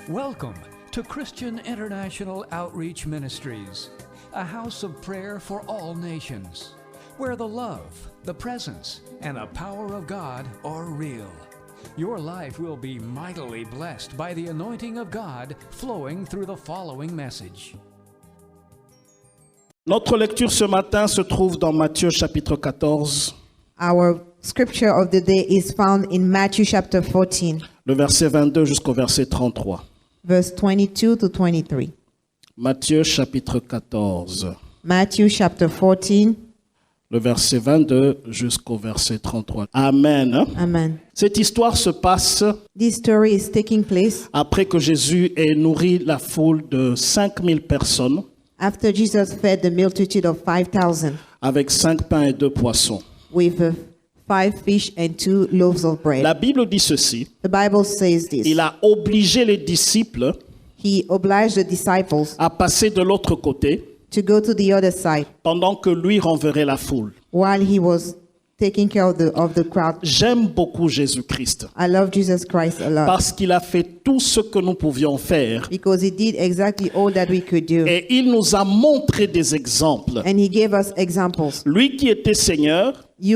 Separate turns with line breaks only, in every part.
Welcome to Christian International Outreach Ministries, a house of prayer for all nations, where the love, the presence, and the power of God are real. Your life will be mightily blessed by the anointing of God flowing through the following message.
Notre lecture ce matin se trouve dans Matthieu chapitre 14,
Our scripture of the day is found in Matthew chapter 14,
le verset 22 jusqu'au verset 33.
verse 22 to 23.
Matthieu chapitre 14,
Matthew chapter 14.
le verset 22 jusqu'au verset 33. Amen.
Amen.
Cette histoire se passe
This story is taking place
après que Jésus ait nourri la foule de 5000 personnes
after Jesus fed the multitude of 5,000
avec 5 pains et 2 poissons.
with 5 fish and 2 loaves of bread.
La Bible dit ceci:
The Bible says this.
il a obligé les disciples
He obliged the disciples
à passer de l'autre côté
to go to the other side
pendant que lui renverrait la foule.
while he was taking care of the crowd.
J'aime beaucoup Jésus-Christ
I love Jesus Christ a lot
parce qu'il a fait tout ce que nous pouvions faire
because he did exactly all that we could do.
et il nous a montré des exemples.
And he gave us examples.
Lui qui était Seigneur,
He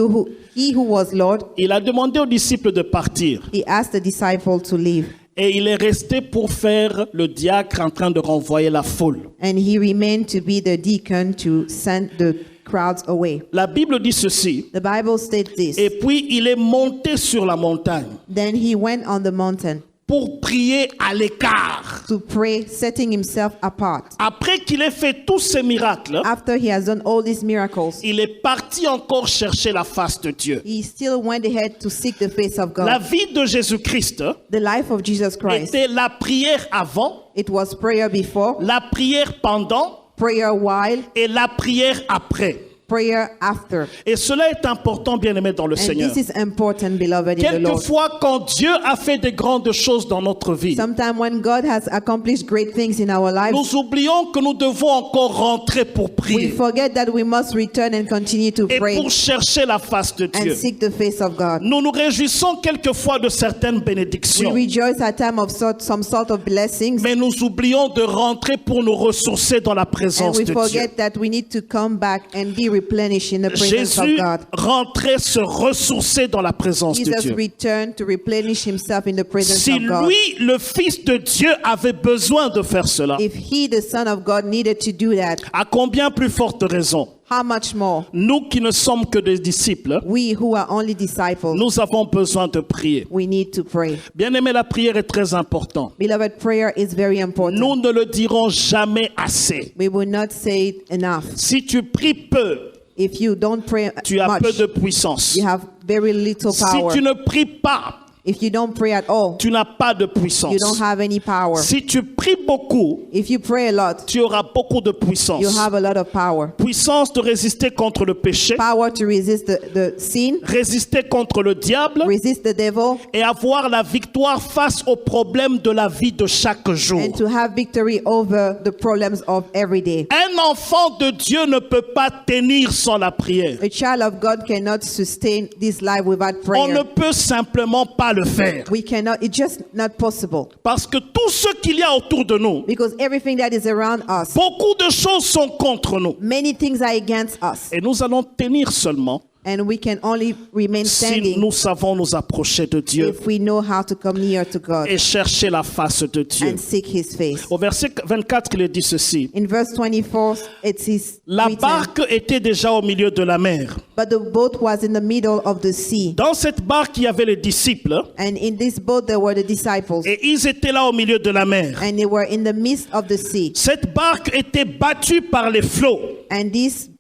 who was Lord,
il a demandé aux disciples de partir
he asked the disciple to leave.
et il est resté pour faire le diacre en train de renvoyer la foule.
And he remained to be the deacon to send the crowds away.
La Bible dit ceci:
The Bible states this.
et puis il est monté sur la montagne
Then he went on the mountain
pour prier à l'écart.
to pray, setting himself apart.
Après qu'il ait fait tous ces miracles,
After he has done all these miracles,
il est parti encore chercher la face de Dieu.
he still went ahead to seek the face of
La
God.
vie de Jésus-Christ
The life of Jesus Christ.
était la prière avant,
It was prayer before,
la prière pendant
prayer while,
et la prière après.
prayer after.
Et cela est important, bien-aimés dans le
And
Seigneur.
this is important, beloved in the Lord.
Quelquefois, quand Dieu a fait des grandes choses dans notre vie,
Sometimes when God has accomplished great things in our lives,
nous oublions que nous devons encore rentrer pour
we
prier
forget that we must return and continue to
et
pray
pour chercher la face de
and
Dieu.
seek the face of God.
Nous nous réjouissons quelquefois de certaines
We
bénédictions,
rejoice at time of some sort of blessings,
mais nous oublions de rentrer pour nous ressourcer dans la
and
présence
we
de Dieu.
forget that we need to come back and be replenished in the presence of
Jésus
God.
rentrait se ressourcer dans la présence de
Jesus
Dieu.
returned to replenish himself in the presence
Si
of God.
lui, le Fils de Dieu, avait besoin de faire cela,
If he, the Son of God, needed to do that,
à combien plus forte raison,
how much more
nous qui ne sommes que des disciples,
we who are only disciples,
nous avons besoin de prier.
we need to pray.
Bien aimé, la prière est très importante.
Beloved, prayer is very important.
Nous ne le dirons jamais assez.
We will not say it enough.
Si tu pries peu,
If you don't pray
tu as peu
much,
de puissance.
you have very little
Si
power.
tu ne pries pas,
If you don't pray at all,
tu n'as pas de
you don't
puissance.
have any power.
Si tu pries beaucoup,
If you pray a lot,
tu auras beaucoup de puissance.
you have a lot of power.
Puissance de résister contre le péché,
Power to resist the sin,
résister contre le diable
resist the devil,
et avoir la victoire face aux problèmes de la vie de chaque jour.
and to have victory over the problems of every day.
Un enfant de Dieu ne peut pas tenir sans la prière.
A child of God cannot sustain this life without
On ne
prayer.
peut simplement pas le faire.
We cannot, it's just not possible.
Parce que tout ce qu'il y a autour de nous,
Because everything that is around us,
beaucoup de choses sont contre nous.
many things are against us.
Et nous allons tenir seulement
And we can only remain
si
standing
nous savons nous approcher de Dieu
if we know how to come near to God
et chercher la face de Dieu.
and seek his face.
Au verset 24, il est dit ceci:
In verse 24, it says,
la
written,
barque était déjà au milieu de la mer.
but the boat was in the middle of the sea.
Dans cette barque, il y avait les disciples
And in this boat there were the disciples.
et ils étaient là au milieu de la mer.
And they were in the midst of the sea.
Cette barque était battue par les flots
And this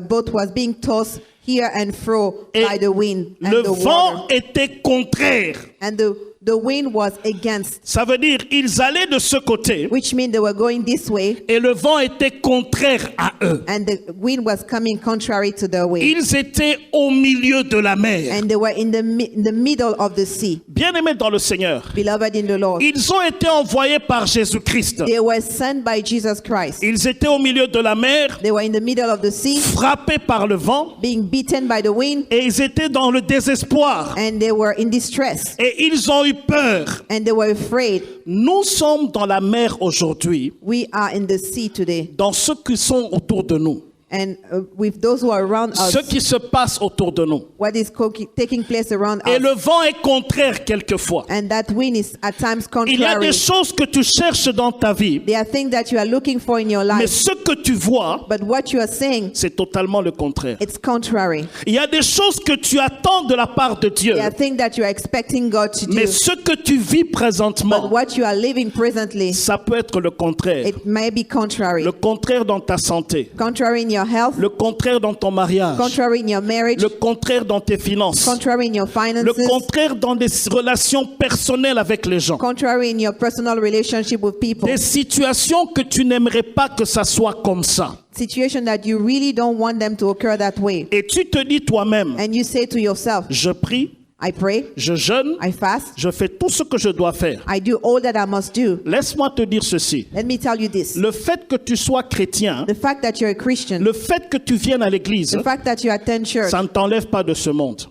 boat was being tossed here and fro
et
by the wind and
le
the
vent
water.
était contraire.
And the wind was against,
Ça veut dire ils allaient de ce côté
which means they were going this way,
et le vent était contraire à eux.
and the wind was coming contrary to their way.
Ils étaient au milieu de la mer.
And they were in the middle of the sea.
Bien-aimés dans le Seigneur,
Beloved in the Lord,
ils ont été envoyés par Jésus-Christ.
they were sent by Jesus Christ.
Ils étaient au milieu de la mer,
They were in the middle of the sea,
frappés par le vent,
being beaten by the wind,
et ils étaient dans le désespoir.
and they were in distress.
Et ils ont eu peur.
and they were afraid.
Nous sommes dans la mer aujourd'hui,
We are in the sea today.
dans ceux qui sont autour de nous,
And with those who are around us,
ce qui se passe autour de nous.
what is taking place around
Et
us.
le vent est contraire quelquefois.
And that wind is at times
Il y a
contrary.
des choses que tu cherches dans ta vie,
There are things that you are looking for in your
mais
life,
ce que tu vois,
but what you are saying,
c'est totalement le contraire.
it's contrary.
Il y a des choses que tu attends de la part de Dieu,
There are things that you are expecting God to do,
mais ce que tu vis
but
présentement,
what you are living presently,
ça peut être le contraire.
it may be contrary.
Le contraire dans ta santé,
Contrary in your health,
le contraire dans ton mariage,
contrary in your marriage,
le contraire dans tes finances,
contrary in your
le
finances,
contraire dans des relations personnelles avec les gens.
contrary in your personal relationship with people.
Des situations que tu n'aimerais pas que ça soit comme ça.
Situation that you really don't want them to occur that way.
Et tu te dis toi-même,
And you say to yourself,
je prie,
I pray,
je jeûne,
I fast,
je fais tout ce que je dois faire.
I do all that I must do.
Laisse-moi te dire ceci.
Let me tell you this.
Le fait que tu sois chrétien,
The fact that you're a Christian,
le fait que tu viennes à l'église,
the fact that you attend church
ça ne t'enlève pas de ce monde.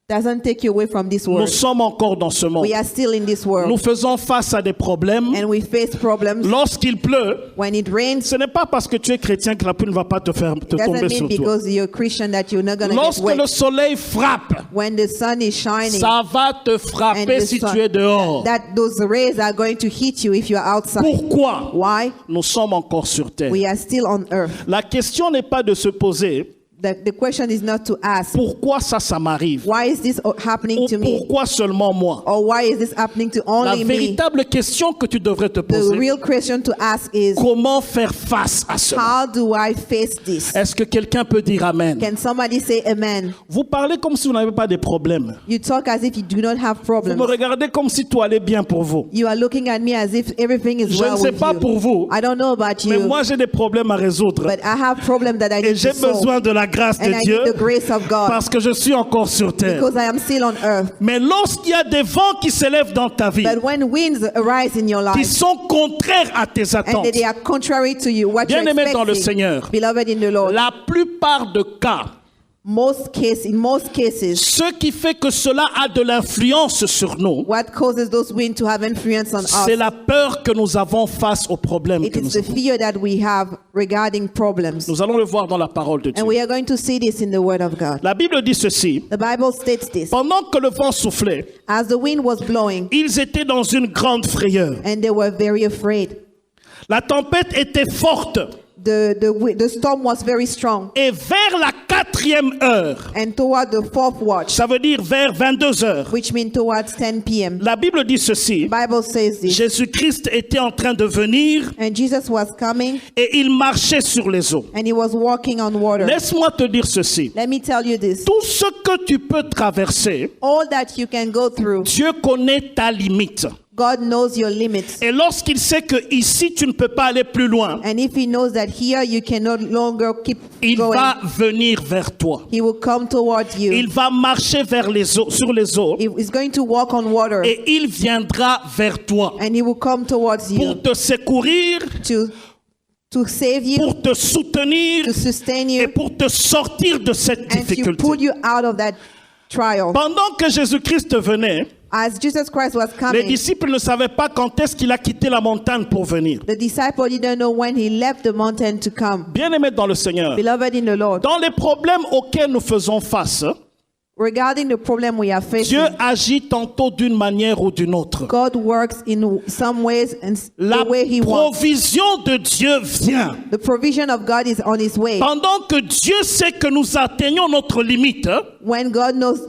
doesn't take you away from this
Nous
world.
sommes encore dans ce monde.
We are still in this
Nous
world,
faisons face à des problèmes.
and we face problems.
Lorsqu'il pleut,
When it rains,
ce n'est pas parce que tu es chrétien que la pluie ne va pas te
doesn't
tomber
mean
sur toi.
because you're a Christian that you're not going to get
Lorsque
wet.
le soleil frappe,
When the sun is shining,
ça va te
and
frapper
the
si
sun-
tu es dehors.
that those rays are going to hit you if you're outside.
Pourquoi?
Why?
Nous sommes encore sur terre.
We are still on earth.
La question n'est pas de se poser
The question is not to ask,
pourquoi ça m'arrive,
why is this happening
ou
to me?
pourquoi seulement moi.
Or why is this happening to
La
only me?
véritable question que tu devrais te
The
poser,
real question to ask is,
comment faire face à cela?
how do I face this?
Est-ce que quelqu'un peut dire Amen?
Can somebody say amen?
Vous parlez comme si vous n'avez pas de problème.
You talk as if you do not have
Vous me
problems.
regardez comme si tout allait bien pour vous.
You are looking at me as if everything is
Je
well
ne sais
with
pas
you.
pour vous,
I don't know about
mais
you,
moi j'ai des problèmes à résoudre.
but I have problems that I
Et
need
j'ai
to solve.
besoin de la grâce
And
de
I
Dieu
need the grace of God
parce que je suis encore sur terre.
because I am still on earth.
Mais lorsqu'il y a des vents qui s'élèvent dans ta vie,
But when winds arise in your
qui
life
sont contraires à tes
and
attentes,
they are contrary to you, what you're
bien-aimé dans le
expecting,
Seigneur,
beloved in the Lord,
la plupart de cas,
in most cases,
ce qui fait que cela a de l'influence sur nous,
what causes those winds to have influence on
c'est
us?
la peur que nous avons face aux problèmes
It
que
is
nous
the
avons.
fear that we have regarding problems.
Nous allons le voir dans la parole de Dieu.
And we are going to see this in the Word of God.
La Bible dit ceci:
The Bible states this.
pendant que le vent soufflait,
As the wind was blowing,
ils étaient dans une grande frayeur.
and they were very afraid.
La tempête était forte.
The storm was very strong.
Et vers la 4e heure,
And toward the fourth watch,
ça veut dire vers 22 heures,
which means towards 10 p.m.,
la Bible dit ceci:
the Bible says this.
Jésus-Christ était en train de venir
And Jesus was coming,
et il marchait sur les eaux.
and he was walking on water.
Laisse-moi te dire ceci:
Let me tell you this.
tout ce que tu peux traverser,
All that you can go through,
Dieu connaît ta limite.
God knows your limits.
Et lorsqu'il sait que ici tu ne peux pas aller plus loin,
And if he knows that here you can no longer keep
il
going,
va venir vers toi.
he will come towards you.
Il va marcher vers les eaux, sur les eaux,
He is going to walk on water,
et il viendra vers toi
and he will come towards you
pour te secourir,
to save you,
pour te soutenir
to sustain
et
you,
pour te sortir de cette
and to
difficulté.
pull you out of that trial.
Pendant que Jésus-Christ venait,
As Jesus Christ was
les
coming,
disciples ne savaient pas quand est-ce qu'il a quitté la montagne pour venir.
the disciple didn't know when he left the mountain to come.
Bien-aimés dans le Seigneur,
Beloved in the Lord,
dans les problèmes auxquels nous faisons face,
regarding the problem we are facing,
Dieu agit tantôt d'une manière ou d'une autre.
God works in some ways and
La
the way he wants.
provision de Dieu vient.
The provision of God is on his way.
Pendant que Dieu sait que nous atteignons notre limite,
When God knows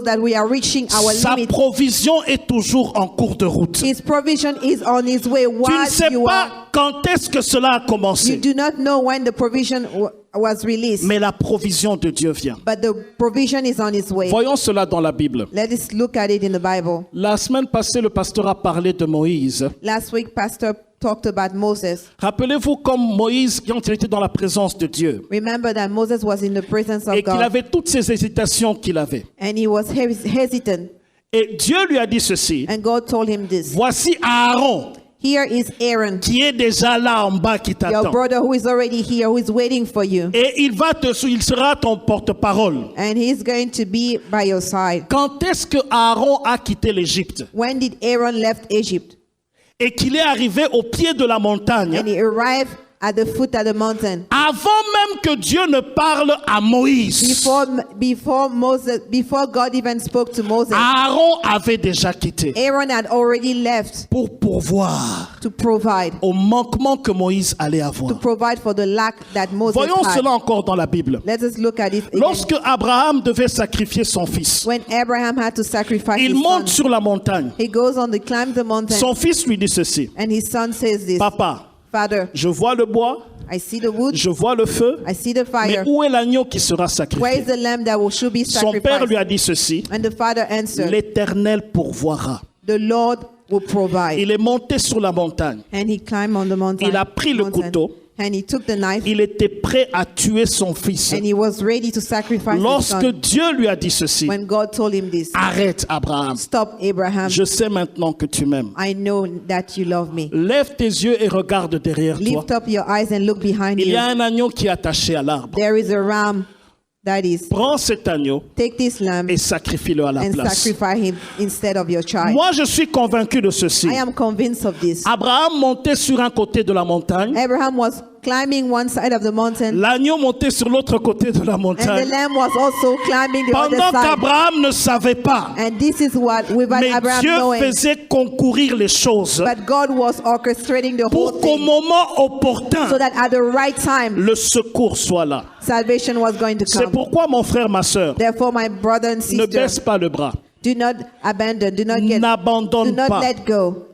that we are reaching our
sa
limit,
provision est toujours en cours de route.
his provision is on his way.
Tu ne
While
sais
you are,
pas quand est-ce que cela a
you
commencé,
do not know when the provision was released,
mais la provision de Dieu vient.
but the provision is on its way.
Voyons cela dans la Bible.
Let us look at it in the Bible.
La semaine passée, le pasteur a parlé de Moïse.
Last week, Pastor talked about Moses.
Rappelez-vous comme Moïse, quand il était dans la présence de Dieu,
Remember that Moses was in the presence of
et qu'il
God,
avait toutes ces hésitations qu'il avait.
and he was hesitant.
Et Dieu lui a dit ceci:
And God told him this.
voici Aaron,
Here is Aaron,
qui est déjà là en bas, qui
your
t'attend.
brother who is already here, who is waiting for you.
Et il sera ton porte-parole.
And he's going to be by your side.
Quand est-ce que Aaron a quitté l'Égypte
When did Aaron left Egypt?
et qu'il est arrivé au pied de la montagne,
And he arrived at the foot of the mountain.
avant même que Dieu ne parle à Moïse,
Before God even spoke to Moses,
Aaron avait déjà quitté
Aaron had already left
pour pourvoir
to provide
au manquement que Moïse allait avoir.
for the lack that Moses
Voyons
had.
cela encore dans la Bible.
Let us look at it again.
Lorsque Abraham devait sacrifier son fils,
When Abraham had to sacrifice
il
his
monte
son,
sur la montagne.
he goes on climbs the mountain,
Son fils lui dit ceci:
and his son says this,
Papa,
Father,
je vois le bois,
I see the wood,
je vois le feu,
I see the
mais
fire.
où est l'agneau qui sera
Where is
sacrifié?
the lamb that should be
Son père lui
sacrificed?
a dit ceci:
And the father answered,
L'Éternel pourvoira.
the Lord will provide.
Il est monté sur la montagne.
And he climbed on the mountain.
Il a pris le couteau.
And he took the knife.
Il était prêt à tuer son fils.
And he was ready to sacrifice his
Lorsque
son.
Dieu lui a dit ceci:
When God told him this,
Arrête, Abraham.
stop, Abraham.
Je sais maintenant que tu m'aimes.
I know that you love me.
Lève tes yeux et regarde derrière toi.
Lift up your eyes and look behind
Il y
you.
a un agneau qui est attaché à l'arbre.
There is a ram that is.
Prends cet agneau
Take this lamb
et sacrifie-le à la
and
place.
sacrifice him instead of your child.
Moi, je suis convaincu de ceci.
I am convinced of this.
Abraham montait sur un côté de la montagne.
Abraham was climbing one side of the mountain,
L'agneau montait sur l'autre côté de la
and the
montagne.
lamb was also climbing the other
Pendant
side.
qu'Abraham ne savait pas.
And this is what, without
Mais
Abraham
Dieu
knowing,
faisait concourir les choses
but God was orchestrating the whole
pour qu'au
thing
moment opportun,
so that at the right time,
le secours soit là.
salvation was going to
C'est
come.
pourquoi, mon frère, ma soeur,
Therefore, my brother and
ne
sister,
baisse pas le bras.
do not abandon, do not do
N'abandonne
not
pas.
let go,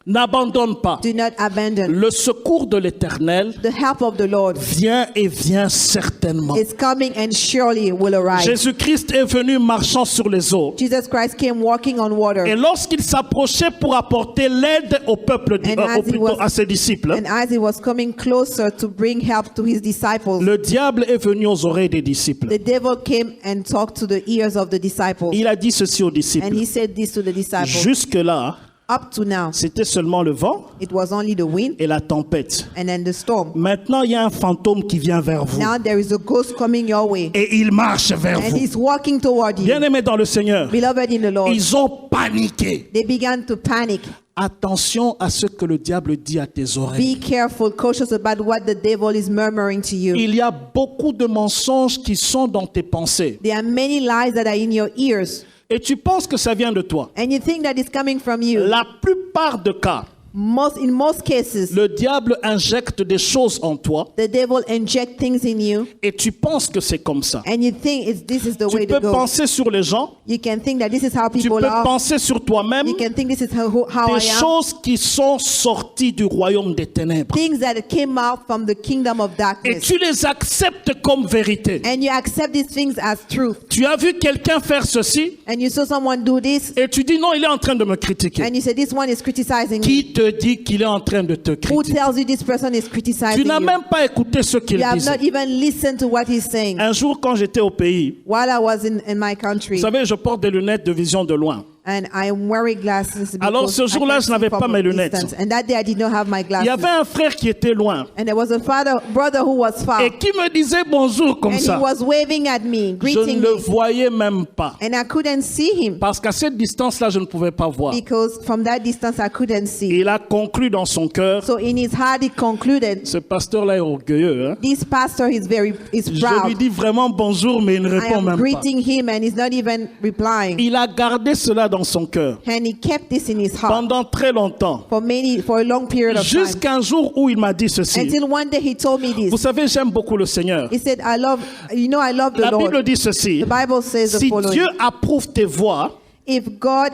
N'abandonne pas.
do not abandon.
Le secours de l'Éternel
The help of the Lord
vient et vient certainement.
is coming and surely will arrive.
Jésus-Christ est venu marchant sur les eaux.
Jesus Christ came walking on water,
Et lorsqu'il s'approchait pour apporter l'aide au peuple,
And as he was-
à ses disciples,
and as he was coming closer to bring help to his disciples,
le diable est venu aux oreilles des disciples.
the devil came and talked to the ears of the disciples.
Il a dit ceci aux
And
disciples:
he said this to the disciples.
jusque-là,
Up to now,
c'était seulement le vent
it was only the wind
et la tempête.
and then the storm.
Maintenant, il y a un fantôme qui vient vers vous.
Now there is a ghost coming your way,
Et il marche vers
and
vous.
he's walking toward you.
Bien-aimés dans le Seigneur,
Beloved in the Lord,
ils ont paniqué.
they began to panic.
Attention à ce que le diable dit à tes oreilles.
Be careful, cautious about what the devil is murmuring to you.
Il y a beaucoup de mensonges qui sont dans tes pensées.
There are many lies that are in your ears,
Et tu penses que ça vient de toi.
and you think that it's coming from you.
La plupart des cas,
In most cases,
le diable injecte des choses en toi
the devil injects things in you,
et tu penses que c'est comme ça.
and you think this is the way
Tu
to
peux
go.
penser sur les gens,
You can think that this is how
tu
people
peux
are.
penser sur toi-même,
You can think this is how I
des
am.
choses qui sont sorties du royaume des ténèbres.
Things that came out from the kingdom of
Et
darkness.
tu les acceptes comme vérité.
And you accept these things as truth.
Tu as vu quelqu'un faire ceci
And you saw someone do this,
et tu dis non, il est en train de me critiquer.
and you say, this one is criticizing me.
Qui te dit qu'il est en train de te
Who
critiquer?
tells you this person is
Tu
criticizing
n'as
you?
même pas écouté ce qu'il
You have
disait.
not even listened to what he's saying.
Un jour, quand j'étais au pays,
While I was in my country,
vous savez, je porte des lunettes de vision de loin.
and I am wearing glasses
Alors,
because
ce
I
jour-là,
can
je n'avais
see
pas
from
mes
a
lunettes.
distance. And that day I did not have my
Il y
glasses.
avait un frère qui était loin
And there was a brother who was far,
et qui me disait bonjour comme
and he
ça.
was waving at me,
Je
greeting
ne le
me,
voyais même pas.
and I couldn't see him
Parce qu'à cette distance-là, je ne pouvais pas voir.
because from that distance I couldn't see.
Il a conclu dans son cœur,
So in his heart he concluded,
ce pasteur-là est orgueilleux. Hein?
this pastor is
Je lui
proud.
dis vraiment bonjour, mais il ne
I
répond
am
même pas.
greeting him and he's not even replying.
Il a gardé cela dans son cœur
And he kept this in his heart
pendant très longtemps.
for a long period of time.
Jusqu'à un jour où il m'a dit ceci.
Until one day he told me
Vous
this.
savez, j'aime beaucoup le Seigneur.
He said, I love the
La Bible
Lord.
dit ceci.
The Bible says the
Si
following.
Dieu approuve tes voies,
If God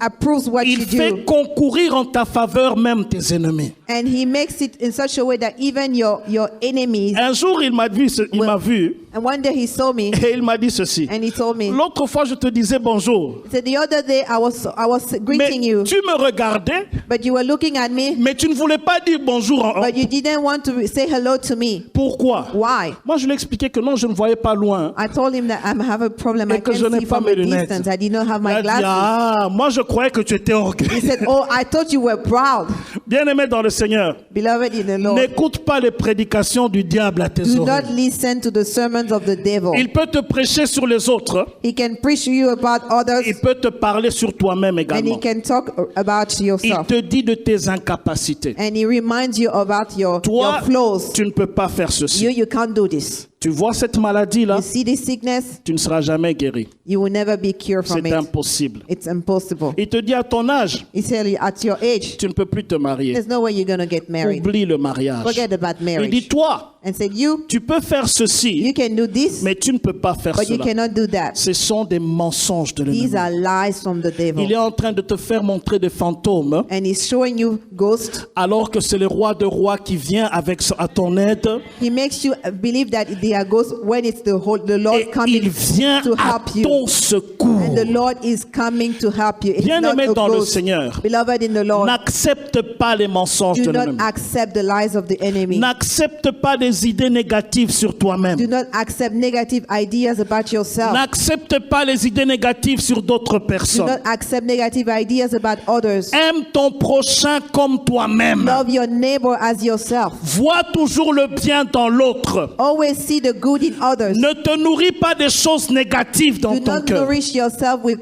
approves what
il
you
fait
do,
concourir en ta faveur même tes ennemis.
and he makes it in such a way that even your enemies,
Un jour, il m'a vu,
and one day he saw me
et il m'a dit ceci.
and he told me,
L'autre fois, je te disais bonjour.
he said, the other day I was
Mais
greeting you,
tu me regardais,
but you were looking at me,
mais tu ne voulais pas dire bonjour.
but you didn't want to say hello to me.
Pourquoi?
Why?
Moi, je lui ai expliqué que non, je ne voyais pas loin.
I told him that I have a problem.
Et
I
que je
can't
n'ai
see
pas
from
mes
a
lunettes.
distance. I did not have
Il
my
a dit,
glasses.
Ah, moi je croyais que tu étais
He
orgueilleux.
said, oh, I thought you were proud.
Bien-aimé dans le Seigneur,
Beloved in the Lord,
n'écoute pas les prédications du diable à tes
do
oreilles.
not listen to the sermons of the devil.
Il peut te prêcher sur les autres.
He can preach to you about others,
Il peut te parler sur toi-même
and he
également.
can talk about
Il
yourself.
te dit de tes incapacités.
And he reminds you about your
Toi,
flaws.
tu ne peux pas faire ceci.
You can't do this.
Tu vois cette maladie-là,
You see this sickness,
tu ne seras jamais guéri.
you will never be cured from
C'est
it.
impossible.
It's impossible.
Il te dit à ton âge,
He said at your age,
tu ne peux plus te marier.
there's no way you're going to get married.
Oublie le mariage.
Forget about
Il dit,
marriage.
toi,
And said, you
tu peux faire ceci,
can do this,
mais tu ne peux pas faire
but you
cela.
cannot do that.
Ce sont des mensonges de
These
l'ennemi.
are lies from the devil.
Il est en train de te faire montrer des fantômes,
And he's showing you ghosts.
alors que c'est le roi de rois qui vient à ton aide.
He makes you believe that they are ghosts when it's the Lord
Et
coming
il vient
to
à
help you.
ton secours.
And the Lord is coming to help you. It's not
Bien-aimé
a
dans le
ghost.
Seigneur,
Beloved in the Lord,
n'accepte pas les mensonges
do
de
not
l'ennemi.
accept the lies of the enemy.
N'accepte pas des idées négatives sur toi-même.
Do not accept negative ideas about yourself.
N'accepte pas les idées négatives sur d'autres
Do
personnes.
not accept negative ideas about others.
Aime ton prochain comme toi-même.
Love your neighbor as yourself.
Vois toujours le bien dans l'autre.
Always see the good in others.
Ne te nourris pas des choses négatives dans
Do
ton
not
cœur.
nourish yourself with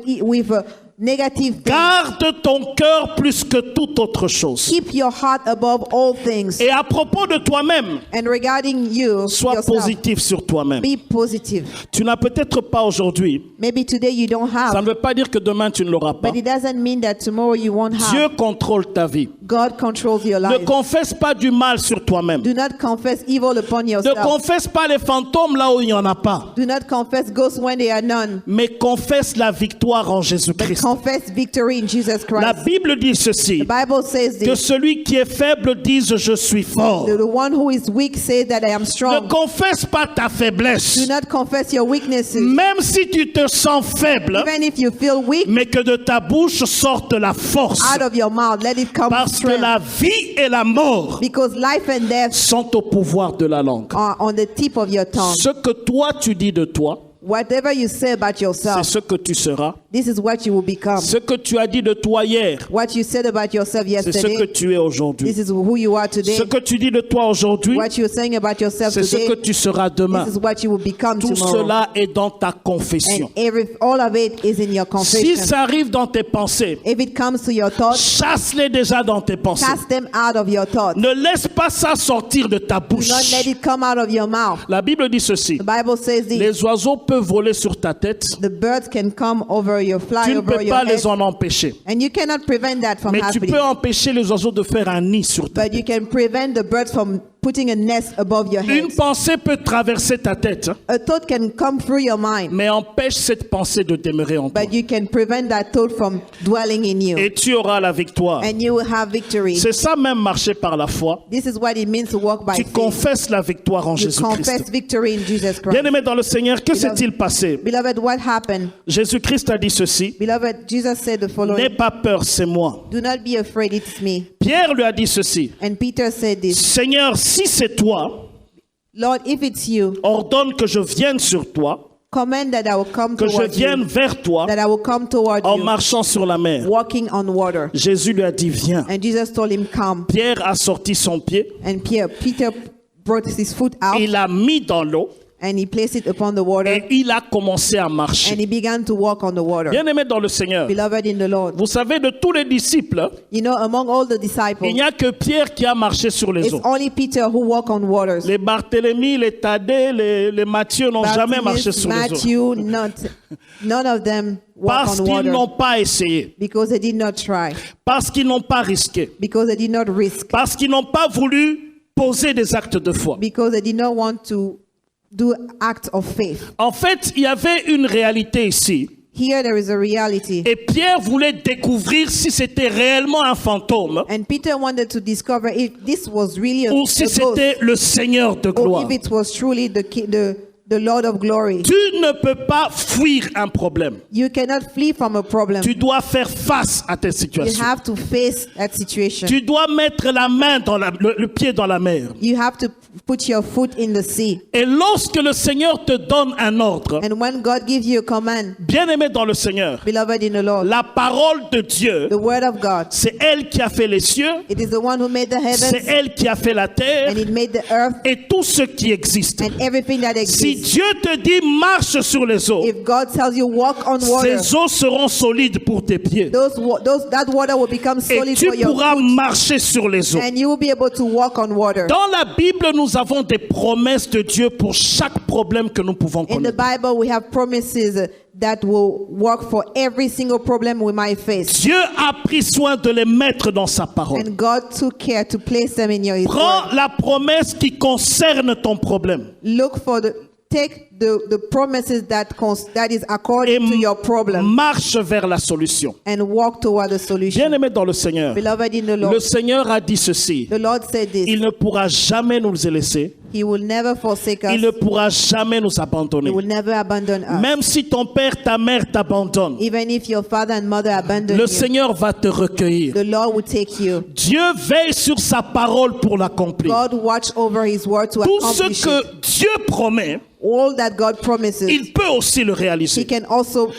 negative things.
Garde ton cœur plus que toute autre chose.
Keep your heart above all things.
Et à propos de toi-même,
And regarding you,
sois
yourself,
positif sur toi-même.
be positive.
Tu n'as peut-être pas aujourd'hui.
Maybe today you don't
Ça
have,
ne veut pas dire que demain tu ne l'auras pas.
but it doesn't mean that tomorrow you won't
Dieu
have.
contrôle ta vie.
God controls your
Ne
life.
confesse pas du mal sur toi-même.
Do not confess evil upon
Ne
yourself.
confesse pas les fantômes là où il n'y en a pas.
Do not confess ghosts when there are none.
Mais confesse la victoire en
But
Jésus-Christ.
confess victory in Jesus
La
Christ.
Bible dit ceci.
The Bible says
Que
this.
celui qui est faible dise je suis fort.
The one who is weak says that I am
Ne
strong.
confesse pas ta
Do
faiblesse.
not confess your weaknesses.
Même si tu te sens faible,
Even if you feel weak,
mais que de ta bouche sorte la force.
out of your mouth, let it come
Parce que
strength.
la vie et la mort
Because life and death
sont au pouvoir de la langue.
are on the tip of your tongue.
Ce que toi tu dis de toi,
Whatever you say about
c'est
yourself,
ce que tu seras.
this is what you will become.
Ce que tu as dit de toi hier,
What you said about yourself
c'est ce que
yesterday,
tu es aujourd'hui.
this is who you are today.
Ce que tu dis de toi aujourd'hui,
What you're saying about yourself
c'est ce que
today,
tu seras demain.
this is what you will become
Tout
tomorrow.
cela est dans ta
And
confession.
all of it is in your
Si
confession.
ça arrive dans tes pensées,
If it comes to your thoughts,
chasse-les déjà dans tes pensées.
cast them out of your thoughts.
Ne laisse pas ça sortir de ta
Do not let
bouche.
it come out of your mouth.
La Bible dit ceci.
The Bible says this.
Les oiseaux peuvent voler sur ta tête.
The birds can come over your, fly
Tu ne
over
peux
your
pas
head.
les en empêcher.
And you cannot prevent that from
Mais tu
happening.
peux empêcher les oiseaux de faire un nid sur ta
But you
tête.
can prevent the birds from putting a nest above your head.
Une pensée peut traverser ta tête,
A thought can come through your mind,
mais empêche cette pensée de demeurer en toi.
but you can prevent that thought from dwelling in you.
Et tu auras la victoire.
And you will have victory.
C'est ça même marcher par la foi.
This is what it means to walk by
Tu
faith.
confesses la victoire en
You confess
Jésus-Christ.
victory in Jesus Christ.
Bien-aimé dans le Seigneur, que s'est-il passé?
Beloved, what happened?
Jésus-Christ a dit ceci.
Beloved, Jesus said the
N'aie
following.
pas peur, c'est moi.
Do not be afraid, it's me.
Pierre lui a dit ceci.
And Peter said this.
Seigneur, si c'est toi,
Lord, if it's you,
ordonne que je vienne sur toi,
command that I will come
que je
towards
vienne
you,
vers toi
that I will come toward
en
you,
marchant sur la mer.
walking on water.
Jésus lui a dit, viens.
And Jesus told him, come.
Pierre a sorti son pied,
And Peter brought his foot out,
il l'a mis dans l'eau
and he placed it upon the water,
et il a commencé à
and
marcher.
he began to walk on the water.
Bien-aimé dans le Seigneur,
Beloved in the Lord,
vous savez, de tous les disciples,
you know, among all the
il
disciples,
n'y a que Pierre qui a marché sur les
it's
eaux.
only Peter who walked on waters.
Les Barthélemy, les Thaddée, les Matthieu n'ont jamais marché
Bartimaeus,
sur les eaux.
Matthew, none of them walked
Parce
on
qu'ils
water
n'ont pas essayé,
because they did not try,
parce qu'ils n'ont pas risqué,
because they did not risk,
parce qu'ils n'ont pas voulu poser des actes de foi.
because they did not want to do acts of faith.
En fait, il y avait une réalité ici.
Here there is a reality.
Et Pierre voulait découvrir si c'était réellement un fantôme
And Peter wanted to discover if this was really a
ou si
ghost,
c'était le Seigneur de
or
gloire.
if it was truly the the Lord of glory.
Tu ne peux pas fuir un problème.
You cannot flee from a problem.
Tu dois faire face à tes
You
situations.
have to face that situation.
Tu dois mettre la main dans le pied dans la mer.
You have to put your foot in the sea.
Et lorsque le Seigneur te donne un ordre,
And when God gives you a command,
bien-aimé dans le Seigneur,
beloved in the Lord,
la parole de Dieu,
the word of God,
c'est elle qui a fait les cieux,
it is the one who made the
c'est
heavens,
elle qui a fait la terre
and it made the earth
et tout ce qui existe.
and everything that
Si
exists.
Dieu te dit marche sur les eaux,
If God tells you walk on water,
ces eaux seront solides pour tes pieds.
that water will become
Et
solid
tu
for your
pourras
foot,
marcher sur les eaux.
and you will be able to walk on water.
Dans la Bible, nous avons des promesses de Dieu pour chaque problème que nous pouvons
In the
connaître.
Bible, we have promises that will work for every single problem we might face.
Dieu a pris soin de les mettre dans sa parole.
And God took care to place them in your
Prends
word.
la promesse qui concerne ton problème
Take the promises that is according to your problem
marche vers la solution.
and walk toward the solution.
Bien-aimé dans le Seigneur,
Beloved in the
le
Lord,
Seigneur a dit ceci.
the Lord said this.
Il ne pourra jamais nous laisser.
He will never forsake us.
Il ne pourra jamais nous
He
abandonner.
will never abandon us.
Même si ton père, ta mère t'abandonnent,
Even if your father and mother abandon
le
you,
Seigneur va te recueillir.
the Lord will take you.
Dieu veille sur sa parole pour l'accomplir.
God watch over his word to
Tout ce
accomplish
que
it.
Dieu promet,
All that God promises,
il peut aussi le
he
réaliser.
can also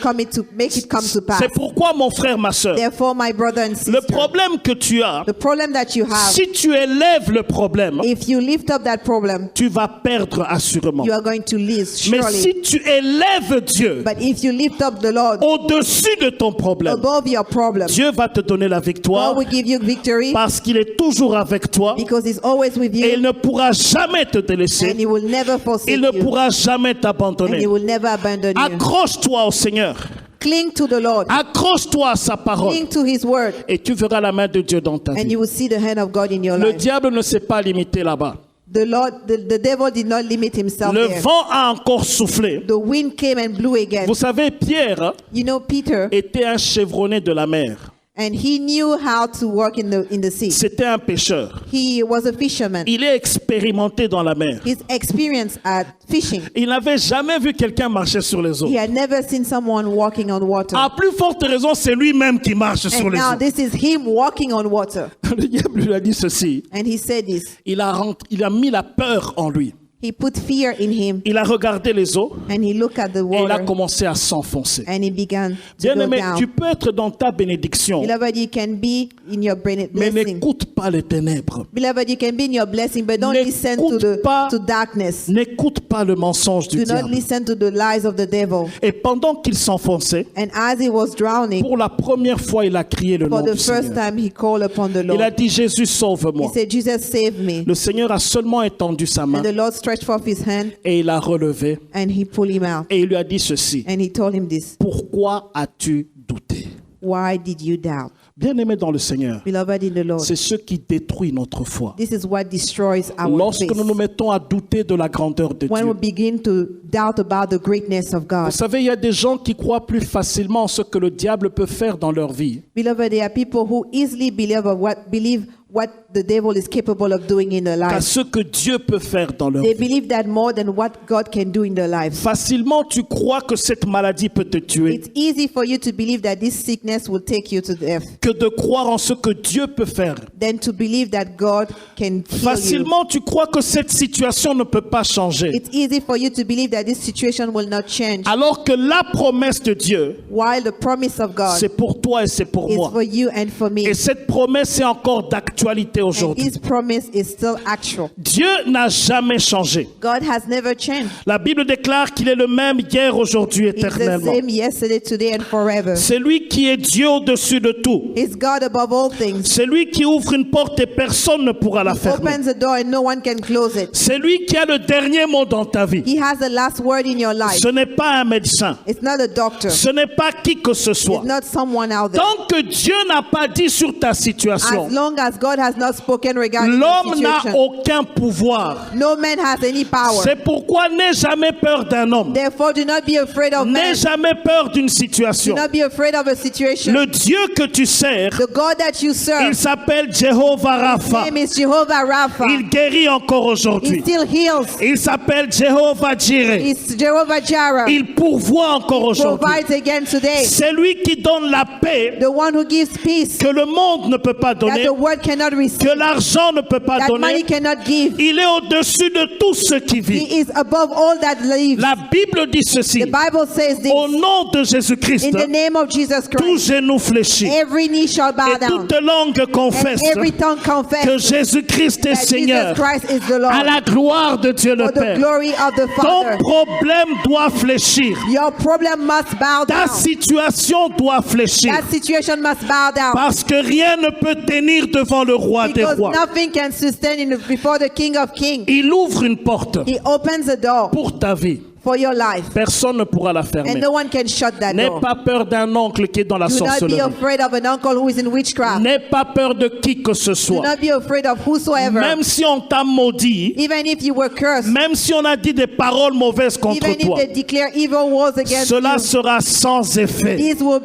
make it come to pass.
C'est pourquoi, mon frère, ma soeur,
Therefore, my brother and sister,
le problème que tu as,
the problem that you have,
si tu élèves le problème,
if you lift up that problem,
tu vas perdre assurément.
you are going to lose,
Mais
surely.
si tu élèves Dieu
But if you lift up the Lord
au-dessus de ton problème,
above your problem,
Dieu va te donner la victoire
God will give you victory
parce qu'il est toujours avec toi
because he's always with
et il
you
ne pourra jamais te
and
délaisser.
he will never forsake
Il ne
you
pourra jamais
and
t'abandonner.
he will never abandon you.
Accroche-toi au Seigneur.
Cling to the Lord.
Accroche-toi à sa parole.
Cling to his word
Et tu verras la main de Dieu dans ta
and
vie.
you will see the hand of God in your
Le
life.
diable ne s'est pas limité là-bas.
The devil did not limit himself
Le
there.
vent a encore soufflé.
The wind came and blew again.
Vous savez, Pierre
You know, Peter,
était un chevronné de la mer.
and he knew how to work in the sea.
C'était un pêcheur.
He was a fisherman.
Il est expérimenté dans la mer.
His experience at fishing,
Il n'avait jamais vu quelqu'un marcher sur les eaux.
he had never seen someone walking on water.
À plus forte raison, c'est lui-même qui marche sur
And
les
now
eaux.
this is him walking on water.
Le diable lui a dit ceci.
And he said this.
Il a mis la peur en lui.
He put fear in him
Il a regardé les eaux
and he looked at the
et il a
water
commencé à s'enfoncer.
and he began to
Bien
go
aimé,
down.
tu peux être dans ta bénédiction,
Beloved, you can be in your
mais
blessing.
n'écoute pas les ténèbres.
Beloved, you can be in your blessing, but don't listen to darkness.
N'écoute pas le mensonge du
Do not
diable.
listen to the lies of the devil.
Et pendant qu'il s'enfonçait,
And as he was drowning,
pour la première fois, il a crié le
for
nom
the
du
first
Seigneur.
time he called upon the
Il a
Lord.
dit, Jésus,
He
sauve-moi.
said, Jesus, save me.
Le Seigneur a seulement étendu sa main
And the Lord stretched forth his hand
et il l'a relevé
and he pulled him out.
et il lui a dit ceci.
And he told him this.
Pourquoi as-tu douté?
Why did you doubt?
Bien-aimé dans le Seigneur,
Beloved in the Lord,
c'est ce qui détruit notre foi.
this is what destroys our
Lorsque
faith.
nous nous mettons à douter de la grandeur de
When we
Dieu.
begin to doubt about the greatness of God.
Vous savez, il y a des gens qui croient plus facilement en ce que le diable peut faire dans leur vie
Beloved, there are people who easily believe what the devil is capable of doing in their
qu'à
life.
ce que Dieu peut faire dans leur
They
vie.
believe that more than what God can do in their lives.
Facilement, tu crois que cette maladie peut te tuer
It's easy for you to believe that this sickness will take you to death
que de croire en ce que Dieu peut faire.
than to believe that God can heal you.
Facilement, tu crois que cette situation ne peut pas changer.
It's easy for you to believe that this situation will not change,
Alors que la promesse de Dieu,
while the promise of God
c'est pour toi et c'est pour
is
moi.
for you and for me.
Et cette promesse est encore d'actualité
And
aujourd'hui.
his promise is still actual.
Dieu n'a jamais changé.
God has never changed.
La Bible déclare qu'il est le même hier, aujourd'hui,
He's the
éternellement.
same yesterday, today, and forever.
C'est lui qui est Dieu au-dessus de tout.
He's God above all things.
C'est lui qui ouvre une porte et personne ne pourra la
He
fermer.
opens the door and no one can close it.
C'est lui qui a le dernier mot dans ta vie.
He has the last word in your life.
Ce n'est pas un médecin.
It's not a doctor.
Ce n'est pas qui que ce soit.
It's not someone out there.
Tant que Dieu n'a pas dit sur ta situation,
As long as God has not not spoken regarding the
L'homme n'a
situation.
aucun pouvoir.
No man has any power.
C'est pourquoi n'aie jamais peur d'un homme.
Therefore, do not be afraid of
N'aie
man.
jamais peur d'une
Do
situation.
not be afraid of a situation.
Le Dieu que tu sers,
The God that you
il
serve,
s'appelle Jehovah
his
Rapha.
name is Jehovah Rapha.
Il guérit encore
He
aujourd'hui.
still heals.
Il s'appelle Jehovah Jireh.
He's Jehovah Jireh.
Il pourvoit encore aujourd'hui.
Provides again today.
C'est lui qui donne la paix
The one who gives peace
que le monde ne peut pas
that
donner,
the world cannot receive,
que l'argent ne peut pas
that money
donner.
cannot give.
Il est au-dessus de tout ce qui vit.
He is above all that lives.
La Bible dit ceci.
The Bible says this.
Au nom de Jésus-Christ,
In the name of Jesus
tout
Christ,
genou fléchit
every knee shall bow
et
down,
toute langue confesse
and every tongue
que
confess
Jésus-Christ est
that
Seigneur,
Jesus Christ is the
à
Lord,
la gloire de Dieu le
for the
Père.
glory of the
Ton
Father.
problème doit fléchir.
Your problem must bow
Ta
down.
situation doit fléchir.
That situation must bow down.
Parce que rien ne peut tenir devant le roi des
Because
rois.
nothing can sustain before the King of Kings.
Il ouvre une porte
He opens the door
pour ta vie.
for your life,
Personne ne pourra la
and
fermer.
no one can shut that
N'aie
door.
pas peur d'un oncle qui est dans la
Do not be
sorcellerie.
afraid of an uncle who is in witchcraft.
N'aie pas peur de qui que ce
Do
soit.
not be afraid of whosoever.
Même si on t'a maudit,
Even if you were cursed,
même si on a dit des paroles mauvaises contre
even if
toi,
they declare evil words against
cela
you,
sera sans effet.
these will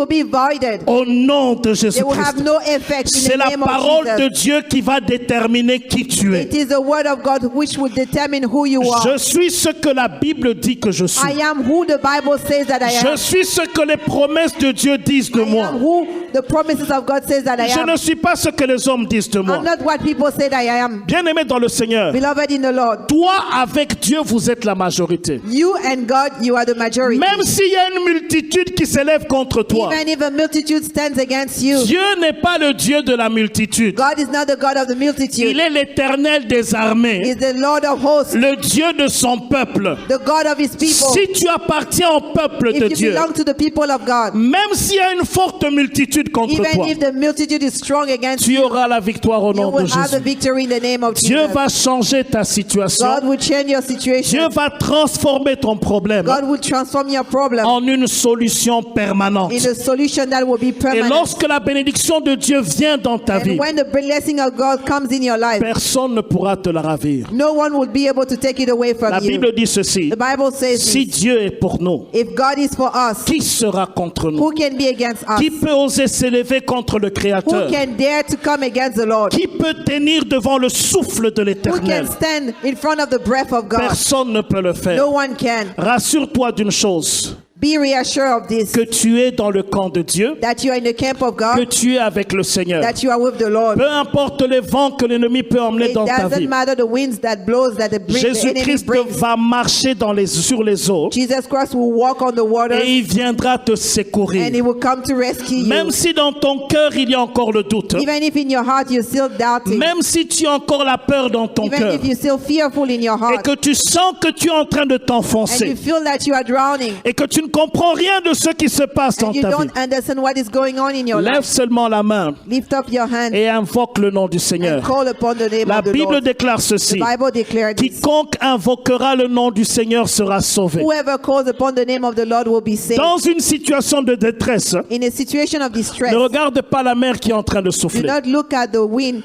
be voided.
Au nom de
They will have
Jésus-Christ.
no effect in
C'est
the
la
name of
parole de
Jesus.
Dieu qui va déterminer qui tu es.
It is the word of God which will determine who you are.
Je suis ce que la Bible dit que je suis.
I am who the Bible says that I
Je
am.
suis ce que les promesses de Dieu disent de
I
moi.
am who the promises of God says that I
Je
am.
ne suis pas ce que les hommes disent de moi.
I'm not what people say that I am.
Bien-aimé dans le Seigneur,
Beloved in the Lord,
toi avec Dieu, vous êtes la majorité.
you and God, you are the majority.
Même s'il y a une multitude qui s'élève contre toi,
Even if a multitude stands against you,
Dieu n'est pas le Dieu de la multitude.
God is not the God of the multitude.
Il est l'Éternel des
He
armées,
is the Lord of hosts,
le Dieu de son peuple.
the God of his people.
Si tu appartiens au peuple de
If you
Dieu,
belong to the people of God,
même s'il y a une forte multitude contre
even
toi,
if the multitude is strong against
tu
you,
auras la victoire au
you
nom de
will have the
Jésus.
victory in the name of
Dieu
Jesus.
va changer ta situation.
God will change your
Dieu
situation.
va transformer ton problème
God will transform your problem
en une solution permanente.
in a solution that will be
Et
permanent.
lorsque la bénédiction de Dieu vient dans ta vie,
And when the blessing of God comes in your life,
personne ne pourra te la ravir.
no one will be able to take it away
La
from you.
Bible dit ceci:
The Bible says
si
this,
Dieu est pour nous,
if God is for us,
qui sera contre nous?
who can be against us?
Qui peut oser s'élever contre le
Who
Créateur?
can dare to come against the Lord?
Qui peut tenir devant le souffle de
Who
l'Éternel?
can stand in front of the breath of God?
Personne ne peut le faire.
No one can.
Rassure-toi d'une chose,
Be reassured of this,
que tu es dans le camp de Dieu,
that you are in the camp of
que
God,
tu es avec le Seigneur.
that you are with the Lord.
Peu importe les vents que l'ennemi peut emmener
It
dans ta
doesn't
vie,
matter the winds that blows that the enemy
Jésus-Christ
brings.
va marcher sur les eaux
Jesus Christ will walk on the waters
et il viendra te
and
secourir.
he will come to rescue you.
Même si dans ton cœur il y a encore le doute,
Even if in your heart you're still doubting,
même si tu as encore la peur dans ton
even
cœur
if you're still fearful in your
et
heart,
que tu sens que tu es en train de
and you
t'enfoncer
feel that you are drowning,
et que tu ne comprends rien de ce qui se passe dans
and you
ta vie,
don't understand what is going on in your
lève
life,
seulement la main
lift up your hand
et invoque le nom du
and
Seigneur.
call upon the name
La
of the
Bible
Lord.
déclare
The
ceci:
Bible declared this.
quiconque invoquera le nom du Seigneur sera sauvé.
Whoever calls upon the name of the Lord will be saved.
Dans une situation de détresse,
In a situation of distress,
ne regarde pas la mer qui est en train de
do
souffler,
not look at the wind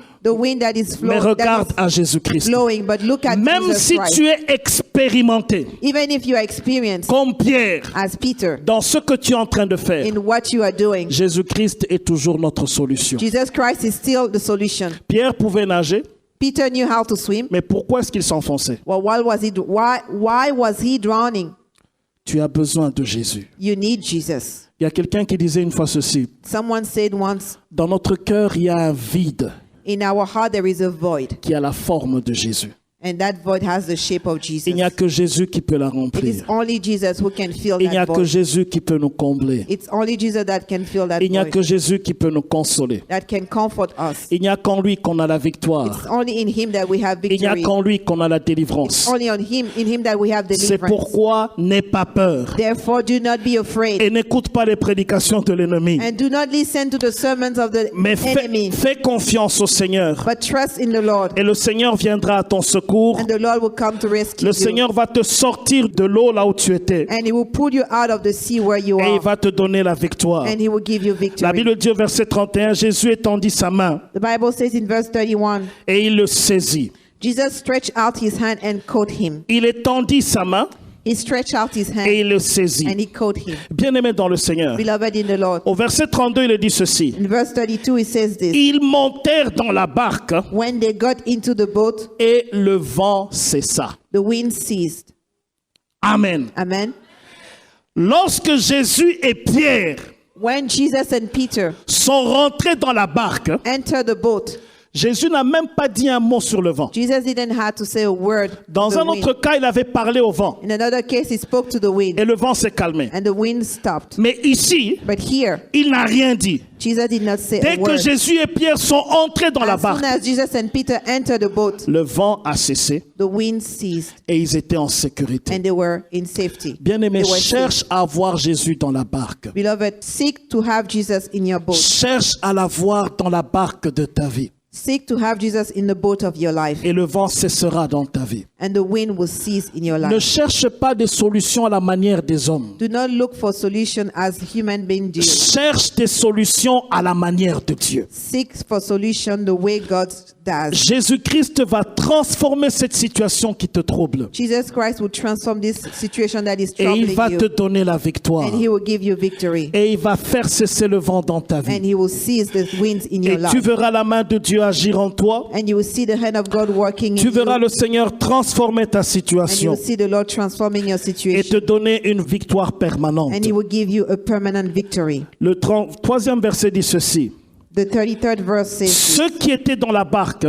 that is
mais regarde à Jésus-Christ.
flowing, but look at
Même
Jesus
si
Christ.
tu es expérimenté,
Even if you are experienced
comme Pierre,
as Peter
dans ce que tu es en train de faire,
in what you are doing,
Jésus-Christ est toujours notre solution.
Jesus Christ is still the solution.
Pierre pouvait nager,
Peter knew how to swim.
mais pourquoi est-ce qu'il s'enfonçait?
Well, why was he drowning?
Tu as besoin de Jésus.
You need Jesus.
Il y a quelqu'un qui disait une fois ceci:
Someone said once,
dans notre cœur, il y a un vide
in our heart there is a void,
qui a la forme de Jésus.
and that void has the shape of Jesus.
Il n'y a que Jésus qui peut la
It is
remplir.
only Jesus who can fill
Il n'y a
that
que
void.
Jésus qui peut nous combler.
It's only Jesus that can fill that
Il n'y a
void,
que Jésus qui peut nous consoler.
that can comfort us.
Il n'y a qu'en lui qu'on a la
It's
victoire.
only in him that we have
Il n'y a
victory.
qu'en lui qu'on a la délivrance.
Only in him that we have
C'est
deliverance.
pourquoi n'aie pas peur
Therefore, do not be afraid,
et n'écoute pas les prédications de l'ennemi.
and do not listen to the sermons of the
Mais
enemy,
fais confiance au Seigneur
but trust in the Lord,
et le Seigneur viendra à ton secours. secours.
and the Lord will come to rescue
Le
you.
Seigneur va te sortir de l'eau là où tu étais.
And He will pull you out of the sea where you
Et il
are.
va te donner la victoire.
And He will give you
La
victory.
Bible dit au verset 31, Jésus étendit sa main
The Bible says in verse 31,
et il le saisit.
Jesus stretched out His hand and caught him.
Il étendit sa main
He stretched out His
et
hand
il le saisit.
and He caught him.
Bien-aimé dans le Seigneur.
Beloved in the Lord.
Au verset 32, il dit ceci.
In verse 32, it says this.
Ils montèrent dans la barque
When they got into the boat,
et le vent cessa.
the wind ceased.
Amen.
Amen.
Lorsque Jésus et Pierre
When Jesus and Peter
sont rentrés dans la barque,
entered the boat,
Jésus n'a même pas dit un mot sur le vent.
Jesus didn't have to say a word.
Dans
to the
un autre
wind.
cas, il avait parlé au vent
In another case, He spoke to the wind,
et le vent s'est calmé.
and the wind stopped.
Mais ici,
But here,
il n'a rien dit.
Jesus did not say
Dès
a
que
word.
Jésus et Pierre sont entrés dans la
As soon
barque,
as Jesus and Peter entered the boat,
le vent a cessé
the wind ceased,
et ils étaient en sécurité.
and they were in safety.
Bien-aimé,
They were
cherche
safe.
à voir Jésus dans la barque.
Beloved, seek to have Jesus in your boat.
Cherche à la voir dans la barque de ta vie.
Seek to have Jesus in the boat of your life,
Et le vent cessera dans ta vie.
and the wind will cease in your
Ne
life.
cherche pas des solutions à la manière des hommes.
Do not look for solution as human beings do.
Cherche des solutions à la manière de Dieu.
Seek for solution the way God does.
Jésus-Christ va transformer cette situation qui te trouble.
Jesus Christ will transform this situation that is
Et il
troubling
va te
you,
donner la victoire.
and He will give you victory,
Et il va faire cesser le vent dans ta
and
vie.
He will seize the winds in your
Et tu
life,
verras la main de Dieu agir en toi.
and you will see the hand of God working
Tu
in
verras
you,
le Seigneur transformer ta
and you
situation
will see the Lord transforming your
et te
situation,
donner une victoire permanente.
and He will give you a permanent victory.
Le troisième verset dit ceci.
The 33rd verse says,
Ceux qui étaient dans la barque,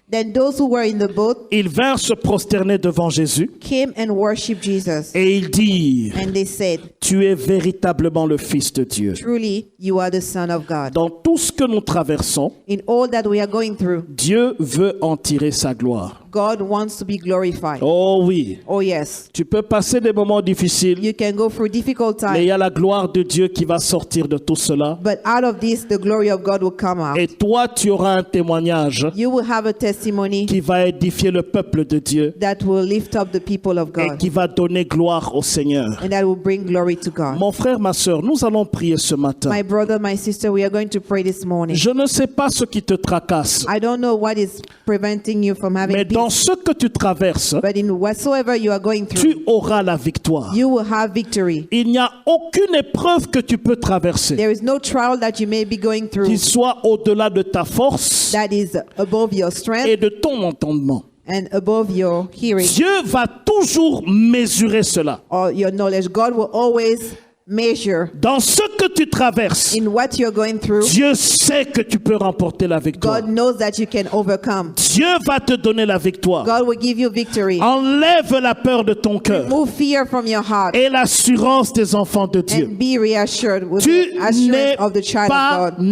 Then those who were in the boat
ils vinrent se prosterner devant Jésus
came and worshipped Jesus,
et ils dirent,
and they said,
tu es véritablement le Fils de Dieu.
Truly, you are the Son of God.
Dans tout ce que nous traversons,
In all that we are going through,
Dieu veut en tirer sa gloire.
God wants to be glorified.
Oh oui,
Oh yes,
tu peux passer des moments difficiles,
you can go through difficult
mais il y
times,
a la gloire de Dieu qui va sortir de tout cela.
but out of this, the glory of God will come out.
Et toi, tu auras un témoignage
You will have a testimony
qui va édifier le peuple de Dieu
that will lift up the people of
et
God,
qui va donner gloire au Seigneur.
and that will bring glory to God.
Mon frère, ma sœur, nous allons prier ce matin.
My brother, my sister, we are going to pray this morning.
Je ne sais pas ce qui te tracasse,
I don't know what is preventing you from having
mais dans
peace,
ce que tu traverses,
but in whatsoever you are going through,
tu auras la victoire.
you will have victory.
Il n'y a aucune épreuve que tu peux traverser
There is no trial that you may be going through
qui soit au-delà de ta force
that is above your
et
strength
de ton entendement.
and above your hearing
Dieu va toujours mesurer cela.
or your knowledge. God will always measure
Dans ce que tu traverses,
in what you're going through.
Dieu sait que tu peux remporter la victoire.
God knows that you can overcome.
Dieu va te donner la victoire.
God will give you victory.
Enlève la peur de ton cœur
Move fear from your heart
et l'assurance des enfants de Dieu.
and be reassured with
Tu
the assurance
n'es
of the child
pas
of God.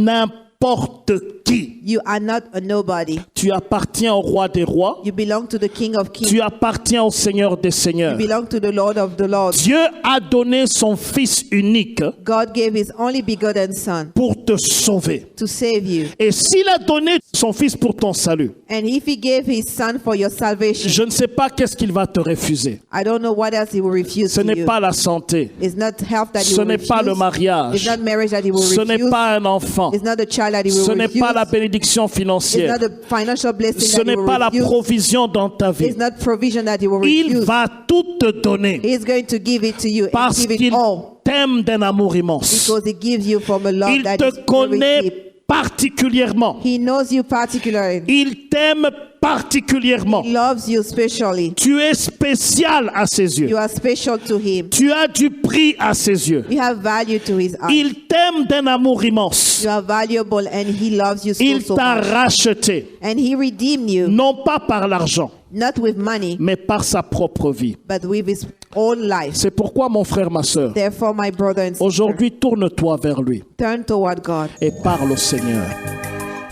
n'importe qui.
You are not a nobody.
Tu appartiens au roi des rois.
You belong to the King of Kings.
Tu appartiens au Seigneur des
You
seigneurs.
belong to the Lord of the Lords.
Dieu a donné son Fils unique
God gave His only begotten Son
pour te sauver.
to save you.
Et s'il a donné son Fils pour ton salut,
And if He gave His Son for your salvation,
je ne sais pas qu'est-ce qu'il va te refuser.
I don't know what else He will refuse
Ce
to
n'est
you.
pas la santé.
It's not health that He
Ce
will
n'est pas le
refuse.
mariage.
It's not marriage that He will
Ce n'est
refuse.
pas un enfant.
It's not the child that He
Ce
will
n'est
refuse.
pas la bénédiction
It's
financière.
not the financial blessing
Ce
that He
n'est
will
pas la
refuse.
provision dans ta vie.
It's not provision that He will
Il
refuse.
va tout te donner
He is going to give it to you and
parce
give it
qu'il
all
t'aime d'un amour immense.
because He gives you from a love
Il
that
te
is very
connaît
deep.
particulièrement.
He knows you particularly.
Il t'aime particulièrement.
He loves you specially.
Tu es spécial à ses
You
yeux.
are special to Him.
Tu as du prix à ses yeux.
You have value to His eyes.
Il t'aime d'un amour immense.
You are valuable and He loves you
Il
so
t'a
much.
racheté,
And He redeemed you,
non pas par l'argent,
not with money,
mais par sa propre vie.
but with His own life.
C'est pourquoi, mon frère, ma sœur,
Therefore, my brother and sister,
aujourd'hui, tourne-toi vers lui
turn toward God.
et parle au Seigneur.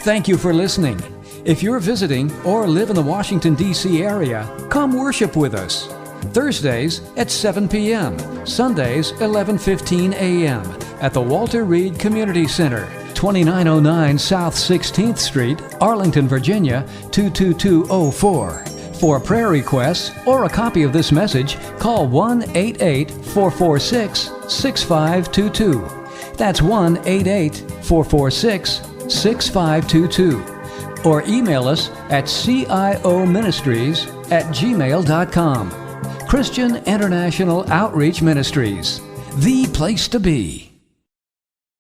Thank you for listening. If you're visiting or live in the Washington, D.C. area, come worship with us. Thursdays at 7 p.m., Sundays 11:15 a.m. at the Walter Reed Community Center, 2909 South 16th Street, Arlington, Virginia 22204. For prayer requests or a copy of this message, call 1-88-446-6522. That's 1-88-446-6522. Or email us at cioministries@gmail.com. Christian International Outreach Ministries, the place to be.